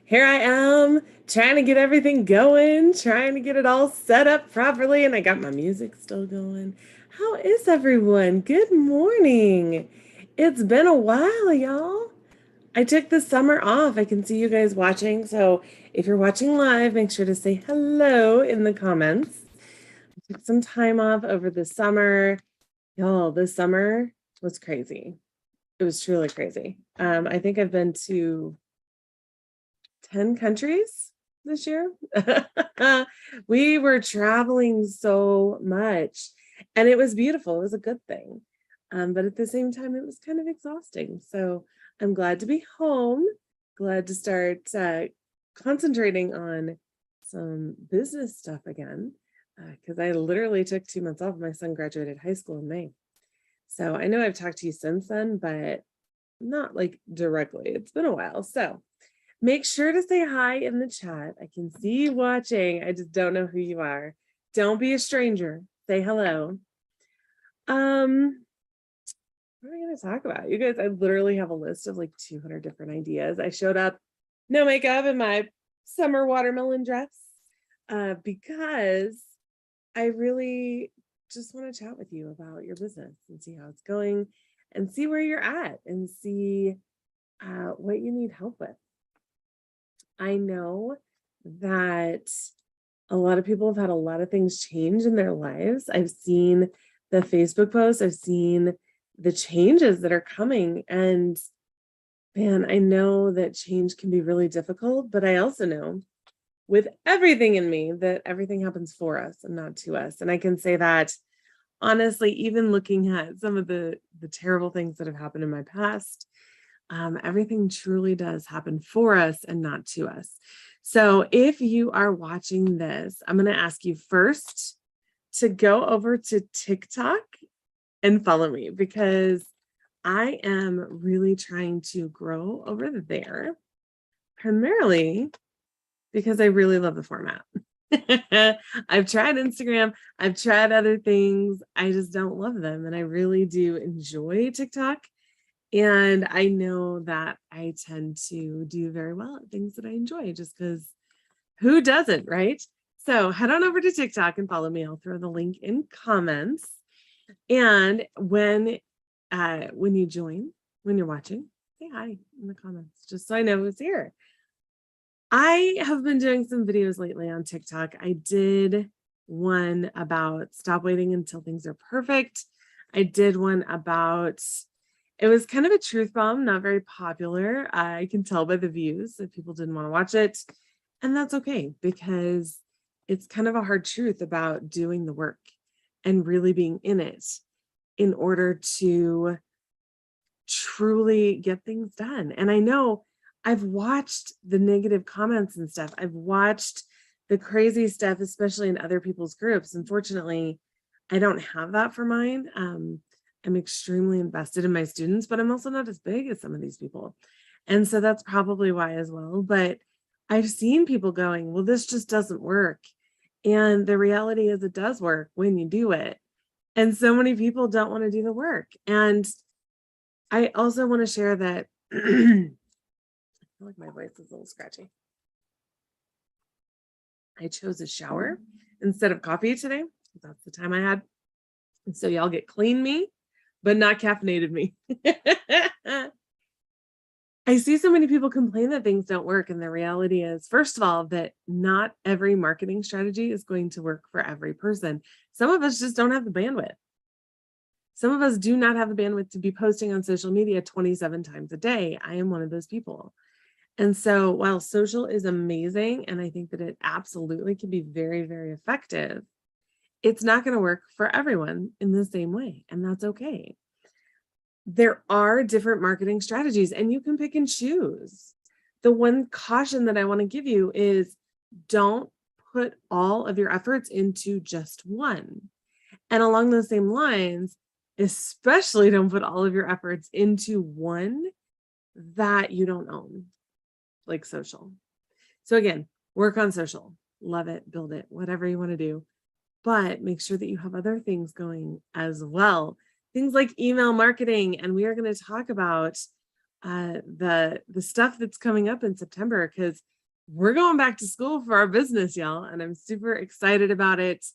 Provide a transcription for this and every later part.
Here I am trying to get everything going, trying to get it all set up properly, and I got my music still going. How is everyone? Good morning. It's been a while, y'all. I took the summer off. I can see you guys watching, so if you're watching live, make sure to say hello in the comments. I took some time off over the summer. Y'all, this summer was crazy. It was truly crazy. I think I've been to 10 countries this year. We were traveling so much and it was beautiful. It was a good thing. But at the same time, it was kind of exhausting. So I'm glad to be home, glad to start concentrating on some business stuff again, because I literally took 2 months off. My son graduated high school in May. So I know I've talked to you since then, but not like directly. It's been a while. So make sure to say hi in the chat. I can see you watching. I just don't know who you are. Don't be a stranger. Say hello. What are we going to talk about? You guys, I literally have a list of like 200 different ideas. I showed up, no makeup, in my summer watermelon dress because I really just want to chat with you about your business and see how it's going and see where you're at and see what you need help with. I know that a lot of people have had a lot of things change in their lives. I've seen the Facebook posts, I've seen the changes that are coming. And man, I know that change can be really difficult, but I also know with everything in me that everything happens for us and not to us. And I can say that honestly, even looking at some of the terrible things that have happened in my past, everything truly does happen for us and not to us. So if you are watching this, I'm going to ask you first to go over to TikTok and follow me because I am really trying to grow over there, primarily because I really love the format. I've tried Instagram, I've tried other things. I just don't love them. And I really do enjoy TikTok. And I know that I tend to do very well at things that I enjoy just because who doesn't, right? So head on over to TikTok and follow me. I'll throw the link in comments. And when you join, when you're watching, say hi in the comments, just so I know who's here. I have been doing some videos lately on TikTok. I did one about stop waiting until things are perfect. I did one about, it was kind of a truth bomb, not very popular. I can tell by the views that people didn't want to watch it. And that's okay, because it's kind of a hard truth about doing the work and really being in it in order to truly get things done. And I know I've watched the negative comments and stuff. I've watched the crazy stuff, especially in other people's groups. Unfortunately, I don't have that for mine. I'm extremely invested in my students, but I'm also not as big as some of these people. And so that's probably why as well. But I've seen people going, well, this just doesn't work. And the reality is it does work when you do it. And so many people don't want to do the work. And I also want to share that I feel like my voice is a little scratchy. I chose a shower instead of coffee today. That's the time I had. And so y'all get clean me, but not caffeinated me. I see so many people complain that things don't work. And the reality is, first of all, that not every marketing strategy is going to work for every person. Some of us just don't have the bandwidth. Some of us do not have the bandwidth to be posting on social media 27 times a day. I am one of those people. And so while social is amazing, and I think that it absolutely can be very, very effective, it's not going to work for everyone in the same way. And that's okay. There are different marketing strategies and you can pick and choose. the one caution that I want to give you is don't put all of your efforts into just one. And along those same lines, especially don't put all of your efforts into one that you don't own, like social. So again, work on social, love it, build it, whatever you want to do, but make sure that you have other things going as well. Things like email marketing, and we are going to talk about the stuff that's coming up in September because we're going back to school for our business, y'all, and I'm super excited about it.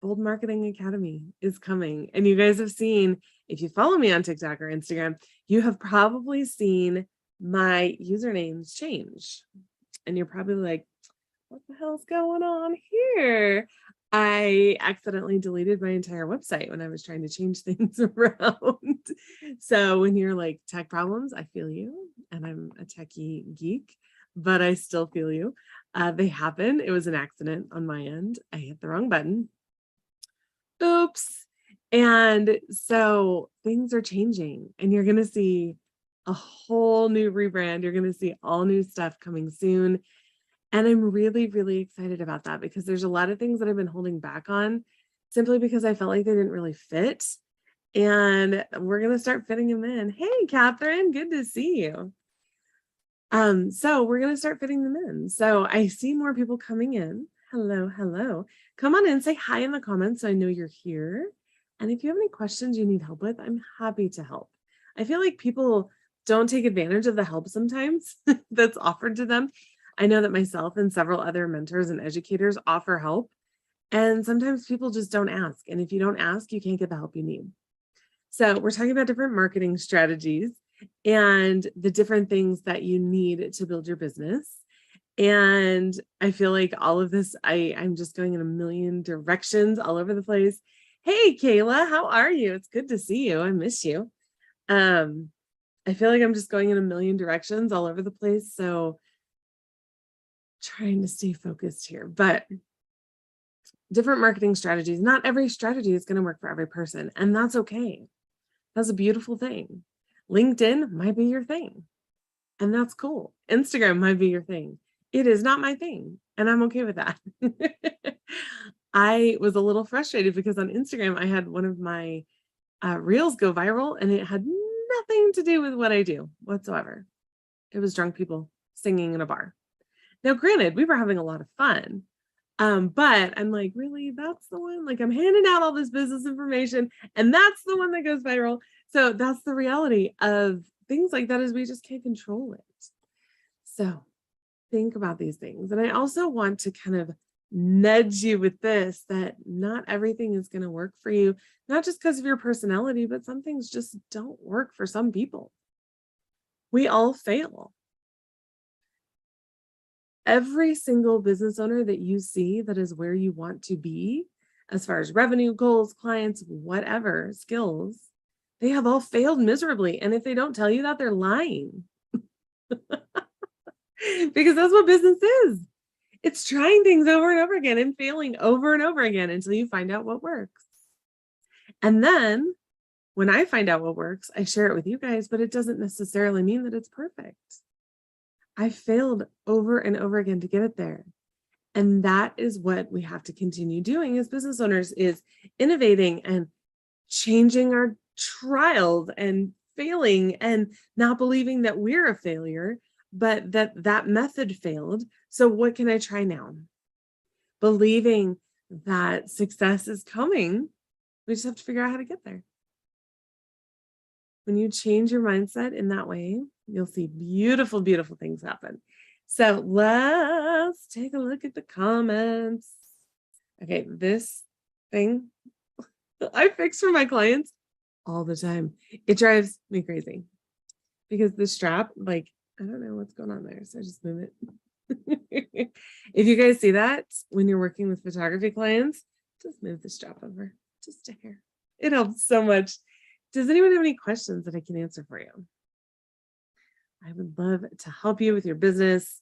Bold Marketing Academy is coming, and you guys have seen, if you follow me on TikTok or Instagram, you have probably seen my usernames change, and you're probably like, what the hell's going on here? I accidentally deleted my entire website when I was trying to change things around. So when you're like tech problems, I feel you, and I'm a techie geek, but I still feel you. They happen. It was an accident on my end. I hit the wrong button. Oops. And so things are changing, and you're going to see a whole new rebrand. You're going to see all new stuff coming soon. And I'm really, really excited about that because there's a lot of things that I've been holding back on simply because I felt like they didn't really fit. And we're going to start fitting them in. Hey, Catherine, good to see you. So we're going to start fitting them in. So I see more people coming in. Hello, hello. Come on in, say hi in the comments so I know you're here. And if you have any questions you need help with, I'm happy to help. I feel like people don't take advantage of the help sometimes that's offered to them. I know that myself and several other mentors and educators offer help, and sometimes people just don't ask. And if you don't ask, you can't get the help you need. So we're talking about different marketing strategies and the different things that you need to build your business. And I feel like all of this, I'm just going in a million directions all over the place. Hey, Kayla, how are you? It's good to see you. I miss you. I feel like I'm just going in a million directions all over the place. So trying to stay focused here, but different marketing strategies. Not every strategy is going to work for every person, and that's okay. That's a beautiful thing. LinkedIn might be your thing, and that's cool. Instagram might be your thing. It is not my thing, and I'm okay with that. I was a little frustrated because on Instagram, I had one of my reels go viral, and it had nothing to do with what I do whatsoever. It was drunk people singing in a bar. Now, granted, we were having a lot of fun, but I'm like, really, that's the one? Like, I'm handing out all this business information, and that's the one that goes viral. So that's the reality of things like that, is we just can't control it. So think about these things. And I also want to kind of nudge you with this, that not everything is going to work for you, not just because of your personality, but some things just don't work for some people. We all fail. Every single business owner that you see that is where you want to be, as far as revenue, goals, clients, whatever, skills, they have all failed miserably. And if they don't tell you that, they're lying. Because that's what business is. It's trying things over and over again and failing over and over again until you find out what works. And then when I find out what works, I share it with you guys, but it doesn't necessarily mean that it's perfect. I failed over and over again to get it there. And that is what we have to continue doing as business owners, is innovating and changing our trials and failing and not believing that we're a failure, but that method failed. So what can I try now? Believing that success is coming. We just have to figure out how to get there. When you change your mindset in that way, you'll see beautiful, beautiful things happen. So let's take a look at the comments. Okay, this thing I fix for my clients all the time. It drives me crazy because the strap, like, I don't know what's going on there, so I just move it. If you guys see that when you're working with photography clients, just move the strap over just a hair. It helps so much. Does anyone have any questions that I can answer for you? I would love to help you with your business.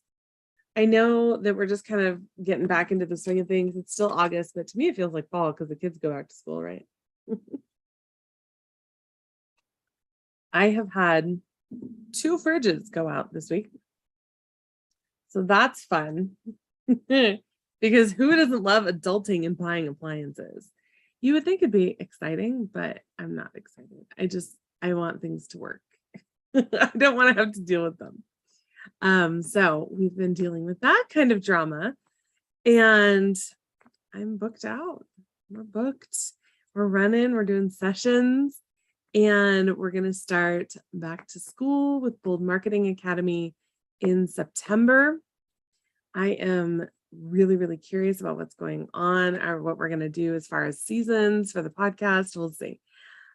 I know that we're just kind of getting back into the swing of things. It's still August, but to me, it feels like fall because the kids go back to school, right? I have had 2 fridges go out this week. So that's fun. Because who doesn't love adulting and buying appliances? You would think it'd be exciting, but I'm not excited. I want things to work. I don't want to have to deal with them. So we've been dealing with that kind of drama, and I'm booked out. We're booked. We're running, we're doing sessions, and we're going to start back to school with Bold Marketing Academy in September. I am really, really curious about what's going on or what we're going to do as far as seasons for the podcast. We'll see.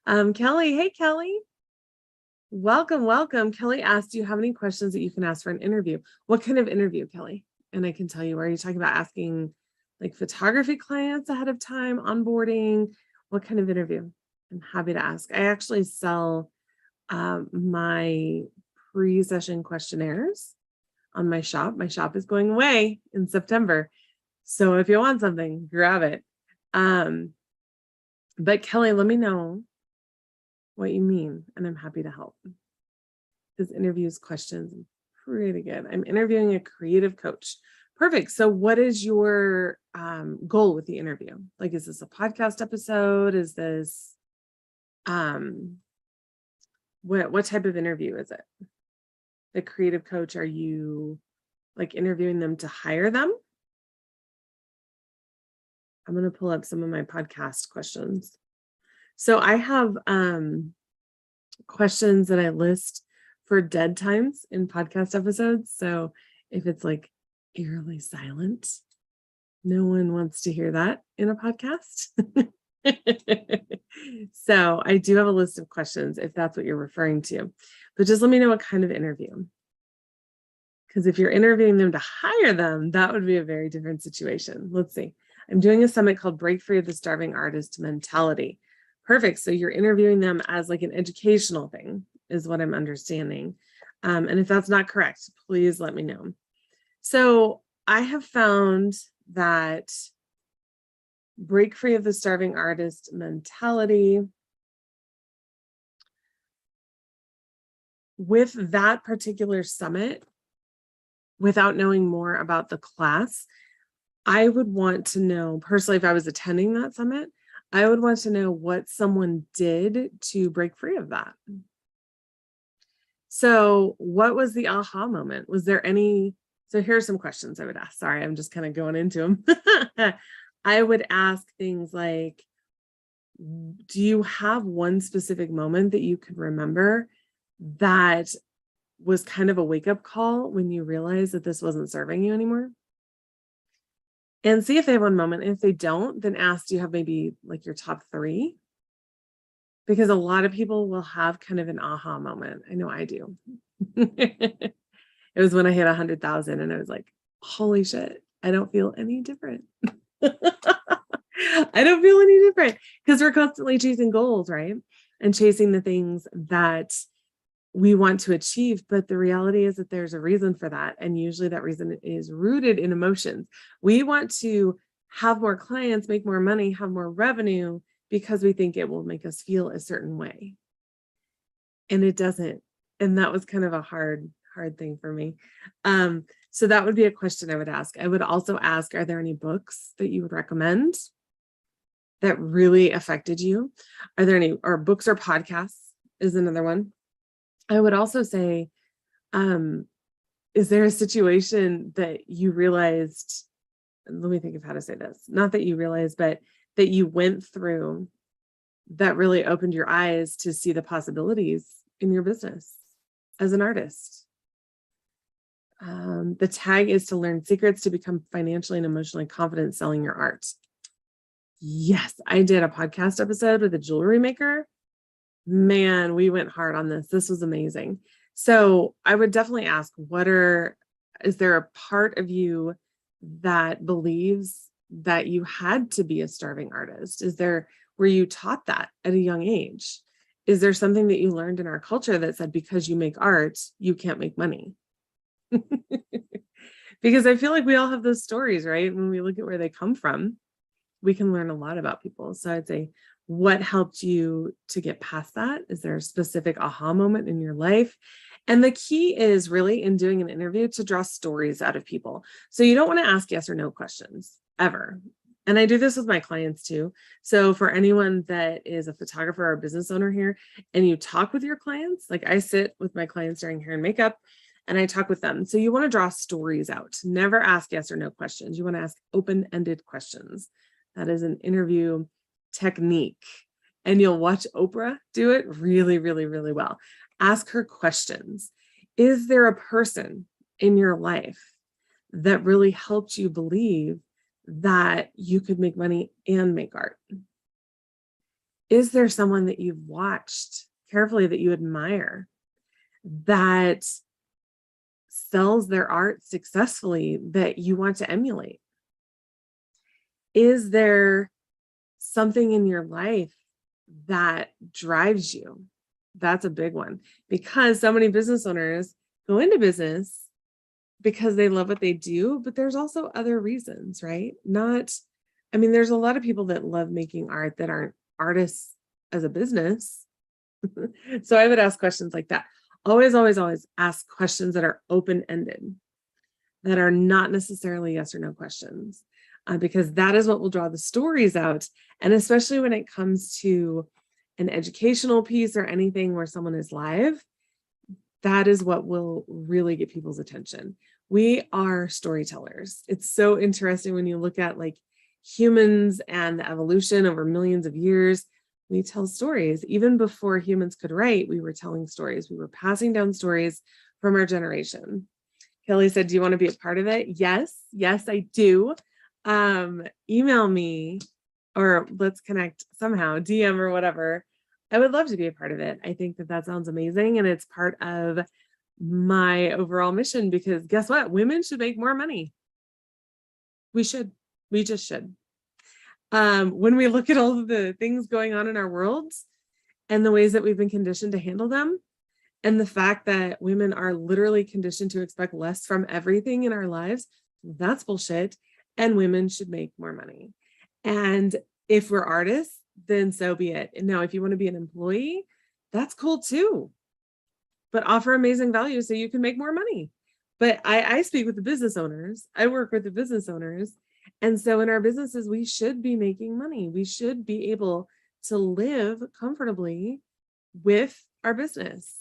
Kelly, hey, Kelly. Welcome, welcome. Kelly asked, do you have any questions that you can ask for an interview? What kind of interview, Kelly? And I can tell you, are you talking about asking like photography clients ahead of time, onboarding? What kind of interview? I'm happy to ask. I actually sell my pre-session questionnaires on my shop. My shop is going away in September. So if you want something, grab it. But Kelly, let me know what you mean, and I'm happy to help. This interviews questions pretty good. I'm interviewing a creative coach. Perfect. So what is your goal with the interview? Like, is this a podcast episode? Is this what type of interview is it? The creative coach, are you like interviewing them to hire them? I'm going to pull up some of my podcast questions. So I have questions that I list for dead times in podcast episodes. So if it's like eerily silent, no one wants to hear that in a podcast. So I do have a list of questions if that's what you're referring to, but just let me know what kind of interview. Because if you're interviewing them to hire them, that would be a very different situation. Let's see. I'm doing a summit called Break Free of the Starving Artist Mentality. Perfect. So you're interviewing them as like an educational thing, is what I'm understanding. And if that's not correct, please let me know. So I have found that Break Free of the Starving Artist Mentality, with that particular summit, without knowing more about the class, I would want to know personally, if I was attending that summit, I would want to know what someone did to break free of that. So what was the aha moment? Was there any? So here's some questions I would ask. Sorry, I'm just kind of going into them. I would ask things like, do you have one specific moment that you can remember that was kind of a wake-up call when you realized that this wasn't serving you anymore? And see if they have one moment. And if they don't, then ask, do you have maybe like your top 3? Because a lot of people will have kind of an aha moment. I know I do. It was when I hit 100,000 and I was like, holy shit, I don't feel any different. I don't feel any different because we're constantly chasing goals, right? And chasing the things that we want to achieve. But the reality is that there's a reason for that. And usually that reason is rooted in emotions. We want to have more clients, make more money, have more revenue because we think it will make us feel a certain way. And it doesn't. And that was kind of a hard thing for me. So that would be a question I would ask. I would also ask, are there any books that you would recommend that really affected you? Are there any, or books or podcasts is another one. I would also say, is there a situation that you realized, let me think of how to say this, not that you realized, but that you went through that really opened your eyes to see the possibilities in your business as an artist? The tag is to learn secrets to become financially and emotionally confident selling your art. Yes, I did a podcast episode with a jewelry maker. Man, we went hard on this. This was amazing. So I would definitely ask, is there a part of you that believes that you had to be a starving artist? Were you taught that at a young age? Is there something that you learned in our culture that said, because you make art, you can't make money? Because I feel like we all have those stories, right? When we look at where they come from, we can learn a lot about people. So I'd say, what helped you to get past that? Is there a specific aha moment in your life? And the key is really in doing an interview to draw stories out of people. So you don't want to ask yes or no questions ever. And I do this with my clients too. So for anyone that is a photographer or a business owner here, and you talk with your clients, like I sit with my clients during hair and makeup and I talk with them. So you want to draw stories out. Never ask yes or no questions. You want to ask open-ended questions. That is an interview technique. And you'll watch Oprah do it really, really, really well. Ask her questions. Is there a person in your life that really helped you believe that you could make money and make art? Is there someone that you've watched carefully that you admire that sells their art successfully that you want to emulate? Is there something in your life that drives you? That's a big one, because so many business owners go into business because they love what they do, but there's also other reasons, right? There's a lot of people that love making art that aren't artists as a business. So I would ask questions like that. Always, always, always ask questions that are open-ended, that are not necessarily yes or no questions, because that is what will draw the stories out. And especially when it comes to an educational piece or anything where someone is live, that is what will really get people's attention. We are storytellers. It's so interesting when you look at like humans and the evolution over millions of years. We tell stories. Even before humans could write, we were telling stories. We were passing down stories from our generation. Kelly said, do you want to be a part of it? Yes, I do. Email me or let's connect somehow, DM or whatever. I would love to be a part of it. I think that sounds amazing. And it's part of my overall mission, because guess what? Women should make more money. We just should. When we look at all of the things going on in our worlds and the ways that we've been conditioned to handle them, and the fact that women are literally conditioned to expect less from everything in our lives, that's bullshit. And women should make more money. And if we're artists, then so be it. And now, if you want to be an employee, that's cool too. But offer amazing value so you can make more money. But I speak with the business owners. I work with the business owners. And so in our businesses, we should be making money. We should be able to live comfortably with our business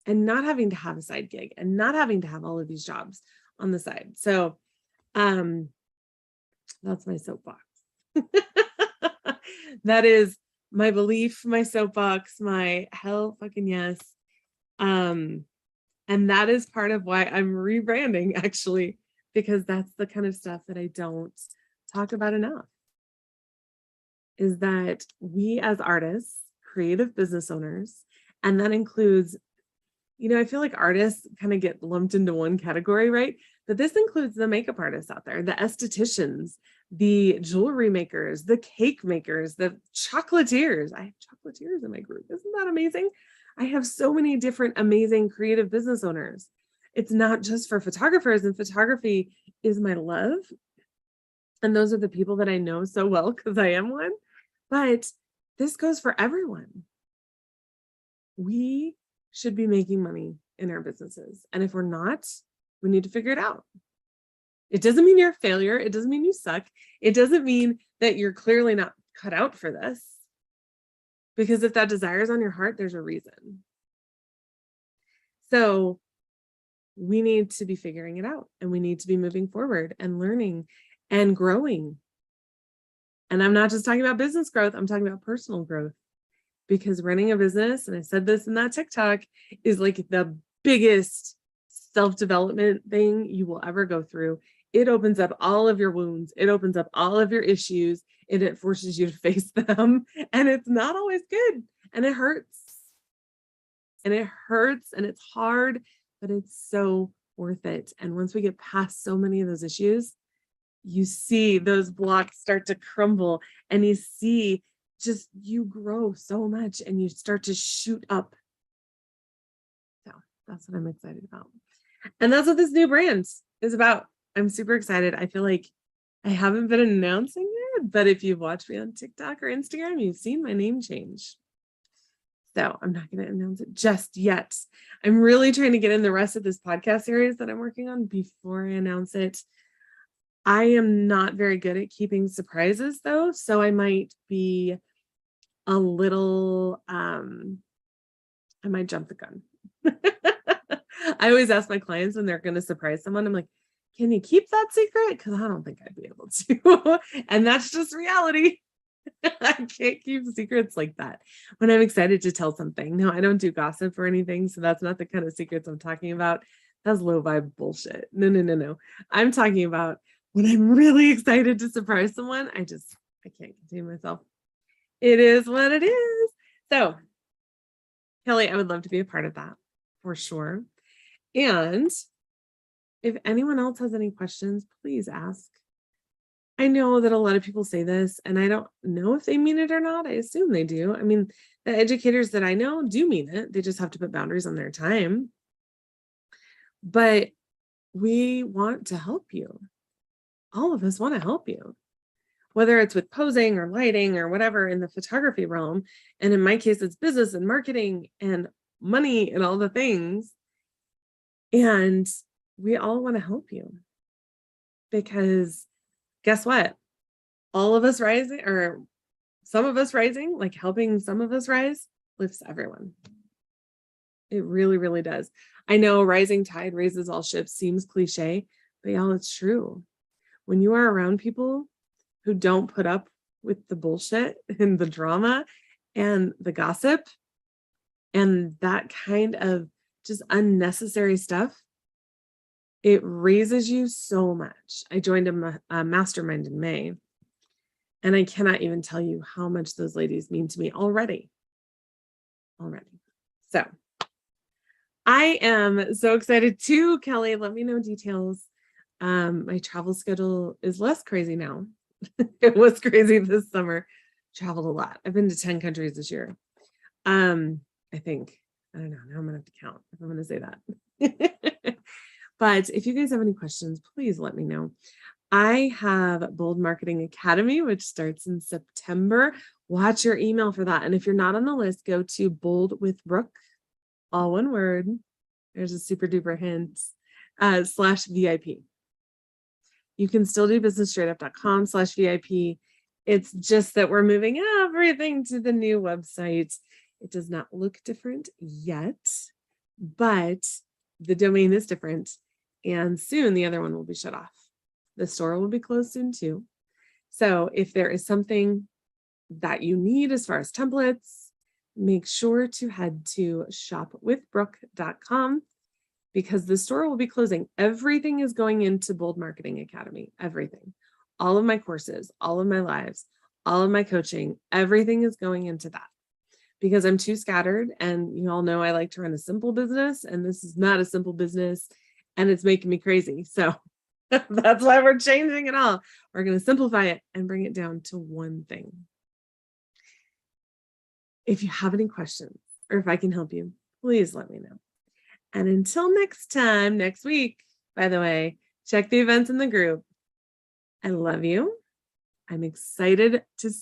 and not having to have a side gig and not having to have all of these jobs on the side. So that's my soapbox. That is my belief, my soapbox, my hell fucking yes. And that is part of why I'm rebranding, actually, because that's the kind of stuff that I don't talk about enough, is that we as artists, creative business owners, and that includes, I feel like artists kind of get lumped into one category, right? But this includes the makeup artists out there, the estheticians, the jewelry makers, the cake makers, the chocolatiers. I have chocolatiers in my group. Isn't that amazing? I have so many different amazing creative business owners. It's not just for photographers, and photography is my love. And those are the people that I know so well because I am one. But this goes for everyone. We should be making money in our businesses. And if we're not, we need to figure it out. It doesn't mean you're a failure. It doesn't mean you suck. It doesn't mean that you're clearly not cut out for this. Because if that desire is on your heart, there's a reason. So we need to be figuring it out, and we need to be moving forward and learning and growing. And I'm not just talking about business growth. I'm talking about personal growth, because running a business, and I said this in that TikTok, is like the biggest self-development thing you will ever go through. It opens up all of your wounds. It opens up all of your issues, and it forces you to face them. And it's not always good, and it hurts. And it hurts, and it's hard, but it's so worth it. And once we get past so many of those issues, you see those blocks start to crumble, and you see just you grow so much, and you start to shoot up. So that's what I'm excited about. And that's what this new brand is about. I'm super excited. I feel like I haven't been announcing it, but if you've watched me on TikTok or Instagram, you've seen my name change. So I'm not going to announce it just yet. I'm really trying to get in the rest of this podcast series that I'm working on before I announce it. I am not very good at keeping surprises though, so I might be a little, I might jump the gun. I always ask my clients when they're going to surprise someone, I'm like, can you keep that secret? Because I don't think I'd be able to. And that's just reality. I can't keep secrets like that when I'm excited to tell something. No, I don't do gossip or anything. So that's not the kind of secrets I'm talking about. That's low vibe bullshit. No. I'm talking about when I'm really excited to surprise someone. I can't contain myself. It is what it is. So, Kelly, I would love to be a part of that for sure. And if anyone else has any questions, please ask. I know that a lot of people say this, and I don't know if they mean it or not. I assume they do. I mean, the educators that I know do mean it. They just have to put boundaries on their time. But we want to help you. All of us want to help you, whether it's with posing or lighting or whatever in the photography realm. And in my case, it's business and marketing and money and all the things. And we all want to help you because guess what? All of us rising, or some of us rising, like helping some of us rise, lifts everyone. It really, really does. I know rising tide raises all ships seems cliche, but y'all, it's true. When you are around people who don't put up with the bullshit and the drama and the gossip and that kind of just unnecessary stuff, it raises you so much. I joined a mastermind in May, and I cannot even tell you how much those ladies mean to me already. So I am so excited too, Kelly. Let me know details. My travel schedule is less crazy now. It was crazy this summer. Traveled a lot. I've been to 10 countries this year. I think. I don't know. Now I'm gonna have to count if I'm gonna say that. But if you guys have any questions, please let me know. I have Bold Marketing Academy, which starts in September. Watch your email for that. And if you're not on the list, go to Bold with Brooke, all one word. There's a super duper hint, /VIP. You can still do businessstraightup.com/VIP. It's just that we're moving everything to the new website. It does not look different yet, but the domain is different. And soon the other one will be shut off. The store will be closed soon too. So if there is something that you need as far as templates, make sure to head to shopwithbrooke.com because the store will be closing. Everything is going into Bold Marketing Academy, everything. All of my courses, all of my lives, all of my coaching, everything is going into that because I'm too scattered. And you all know I like to run a simple business, and this is not a simple business, and it's making me crazy. So that's why we're changing it all. We're going to simplify it and bring it down to one thing. If you have any questions or if I can help you, please let me know. And until next time, next week, by the way, check the events in the group. I love you. I'm excited to see